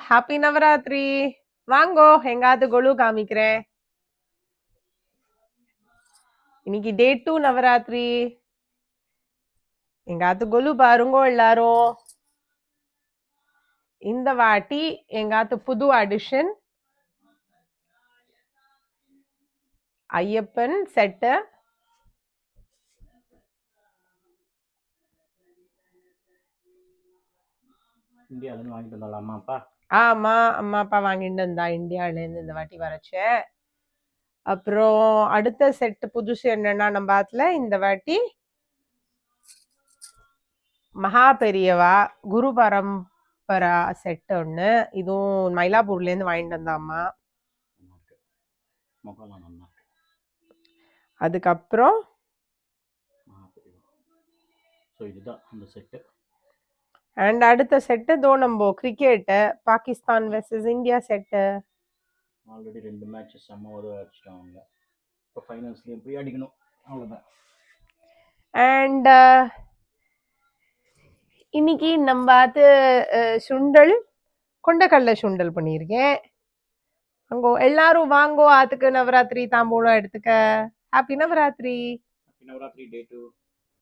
Happy Navaratri. வாங்கோ, எங்காவது கொலு காமிக்கிறேன். இன்னைக்கு டே 2 நவராத்திரி. எங்காவது கொலு பாருங்கோ எல்லாரும். இந்த வாட்டி எங்காவது புது அடிஷன் ஐயப்பன் செட்டு. இந்தியால இருந்து வாங்கிட்டு வந்தால அம்மா அப்பா. ஆமா, அம்மா அப்பா வாங்கிட்டு வந்தா இந்தியால இருந்து இந்த வாட்டி வரச்சேன். அப்புறம் அடுத்த செட் புதுசு என்னன்னா நம்ம ஆத்துல இந்த வாட்டி மகா பெரியவா குரு பரம்பரா செட் ஒண்ணு. இதுவும் மயிலாப்பூர்ல இருந்து வாங்கிட்டு வந்தாம்மா. அதுக்கப்புறம் இதுதான் அந்த செட்டு. அண்ட் அடுத்த செட்டு தோ நம்ம cricket Pakistan versus India set. Already 2 match செம்ம ஒரு அடிச்சிட்டாங்க. இப்போ ஃபைனல்ஸ்லயும் போய் அடிக்கணும், அவ்வளவுதான். அண்ட் இன்னைக்கு நம்ம அது சுண்டல் கொண்டக்கடலை சுண்டல் பண்ணியிருக்கேன். அங்கோ எல்லாரும் வாங்கோ, அதுக்கு நவராத்திரி தாம்பூலம் எடுத்துக்க. ஹாப்பி நவராத்திரி. ஹாப்பி நவராத்திரி டே 2.